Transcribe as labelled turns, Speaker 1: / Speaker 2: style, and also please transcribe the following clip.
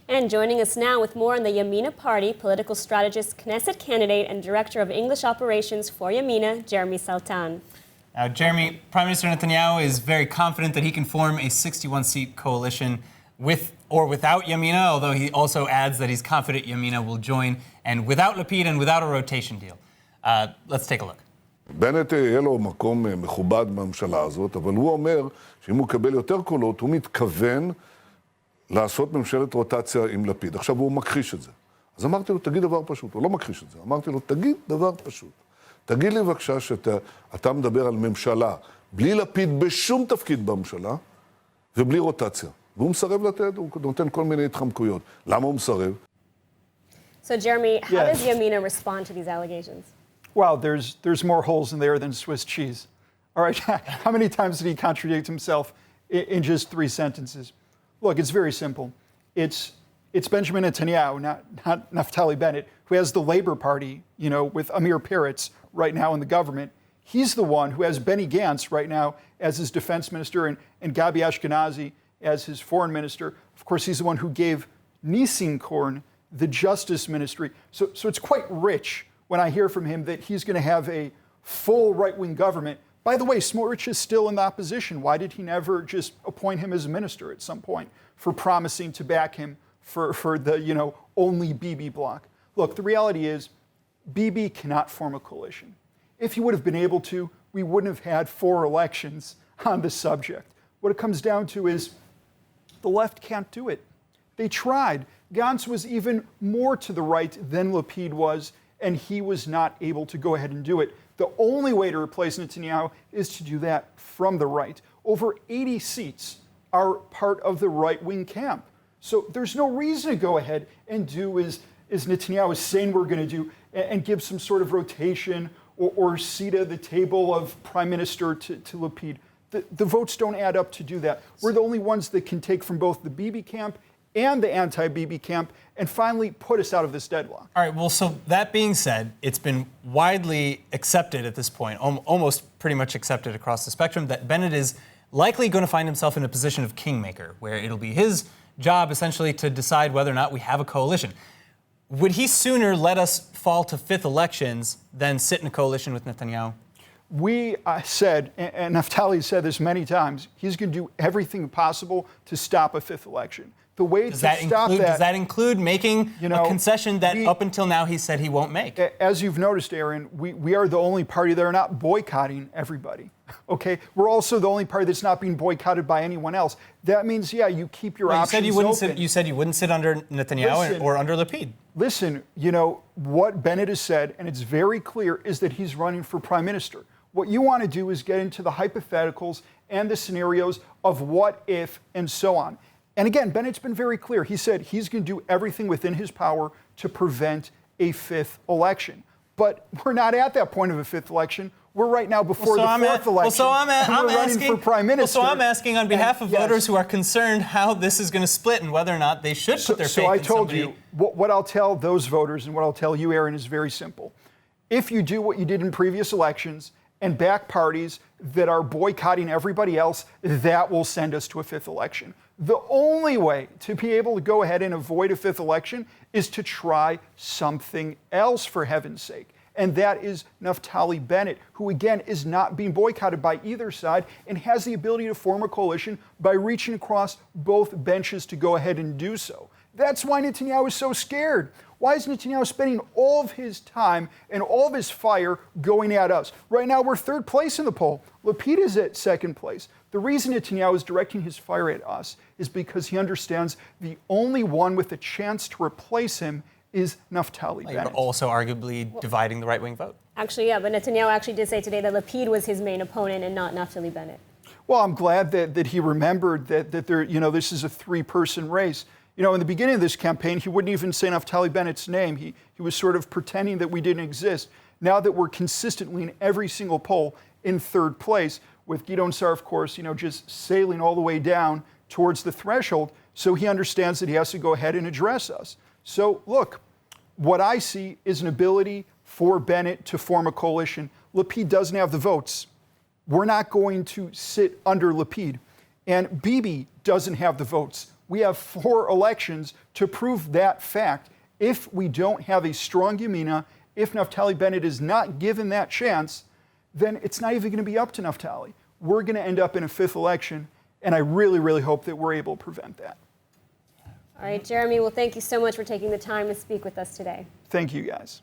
Speaker 1: And joining us now with more on the Yamina party, political strategist, Knesset candidate, and director of English operations for Yamina, Jeremy Saltan.
Speaker 2: Now, Jeremy, Prime Minister Netanyahu is very confident that he can form a 61-seat coalition with or without Yamina, although he also adds that he's confident Yamina will join, and without Lapid and without a rotation deal. Let's take a look.
Speaker 3: בנט יהיה לו מקום מכובד בממשלה הזאת, אבל הוא אומר שאם הוא יקבל יותר קולות, הוא מתכוון לעשות ממשלת רוטציה עם לפיד. עכשיו הוא מכחיש את זה. אז אמרתי לו, תגיד דבר פשוט. הוא לא מכחיש את זה. אמרתי לו, תגיד דבר פשוט. תגיד לי בבקשה שאתה מדבר על ממשלה בלי לפיד בשום תפקיד בממשלה ובלי רוטציה. והוא מסרב לתת, הוא נותן כל מיני התחמקויות. למה הוא מסרב?
Speaker 1: So, Jeremy, how does Yamina respond to these allegations?
Speaker 4: Well, there's more holes in there than Swiss cheese. All right, how many times did he contradict himself in just 3 sentences? Look, it's very simple. It's Benjamin Netanyahu, not Naftali Bennett, who has the Labor Party, with Amir Peretz right now in the government. He's the one who has Benny Gantz right now as his defense minister and Gabi Ashkenazi as his foreign minister. Of course, he's the one who gave Nissenkorn the justice ministry. So it's quite rich when I hear from him that he's going to have a full right-wing government. By the way, Smotrich is still in the opposition. Why did he never just appoint him as a minister at some point for promising to back him for the, only Bibi bloc? Look, the reality is Bibi cannot form a coalition. If he would have been able to, we wouldn't have had 4 elections on the subject. What it comes down to is the left can't do it. They tried. Gantz was even more to the right than Lapid was, and he was not able to go ahead and do it. The only way to replace Netanyahu is to do that from the right. Over 80 seats are part of the right-wing camp. So there's no reason to go ahead and do as Netanyahu is saying we're going to do and give some sort of rotation or seat at the table of prime minister to Lapid. The votes don't add up to do that. We're the only ones that can take from both the Bibi camp and the anti-Bibi camp and finally put us out of this deadlock.
Speaker 2: All right, well, so that being said, it's been widely accepted at this point, almost pretty much accepted across the spectrum, that Bennett is likely going to find himself in a position of kingmaker, where it'll be his job essentially to decide whether or not we have a coalition. Would he sooner let us fall to 5th elections than sit in a coalition with Netanyahu?
Speaker 4: We said, and Naftali said this many times, he's going to do everything possible to stop a 5th election. The way
Speaker 2: does
Speaker 4: to stop that...
Speaker 2: Does that include making a concession that up until now he said he won't make?
Speaker 4: As you've noticed, Aaron, we are the only party that are not boycotting everybody. Okay? We're also the only party that's not being boycotted by anyone else. That means, you keep your options open.
Speaker 2: You said you wouldn't sit under Netanyahu or under Lapid.
Speaker 4: Listen, what Bennett has said, and it's very clear, is that he's running for prime minister. What you want to do is get into the hypotheticals and the scenarios of what if and so on. And again, Bennett's been very clear. He said he's going to do everything within his power to prevent a 5th election. But we're not at that point of a 5th election. We're right now before the 4th election.
Speaker 2: I'm
Speaker 4: running for prime minister.
Speaker 2: So I'm asking on behalf of voters who are concerned how this is going to split and whether or not they should put their faith in somebody.
Speaker 4: So I told you, what I'll tell those voters and what I'll tell you, Aaron, is very simple. If you do what you did in previous elections and back parties that are boycotting everybody else, that will send us to a 5th election. The only way to be able to go ahead and avoid a 5th election is to try something else, for heaven's sake. And that is Naftali Bennett, who again is not being boycotted by either side and has the ability to form a coalition by reaching across both benches to go ahead and do so. That's why Netanyahu is so scared. Why is Netanyahu spending all of his time and all of his fire going at us? Right now, we're 3rd place in the poll. Lapid is at 2nd place. The reason Netanyahu is directing his fire at us is because he understands the only one with a chance to replace him is Naftali Bennett.
Speaker 2: You're also arguably dividing the right-wing vote.
Speaker 1: Actually, but Netanyahu actually did say today that Lapid was his main opponent and not Naftali Bennett.
Speaker 4: Well, I'm glad that he remembered that there, this is a 3-person race. In the beginning of this campaign, he wouldn't even say Naftali Bennett's name. He was sort of pretending that we didn't exist. Now that we're consistently in every single poll in 3rd place, with Gideon Sa'ar, of course, just sailing all the way down towards the threshold, so he understands that he has to go ahead and address us. So, look, what I see is an ability for Bennett to form a coalition. Lapid doesn't have the votes. We're not going to sit under Lapid. And Bibi doesn't have the votes. We have 4 elections to prove that fact. If we don't have a strong Yamina, if Naftali Bennett is not given that chance, then it's not even going to be up to Naftali. We're going to end up in a 5th election, and I really, really hope that we're able to prevent that.
Speaker 1: All right, Jeremy, well, thank you so much for taking the time to speak with us today.
Speaker 4: Thank you, guys.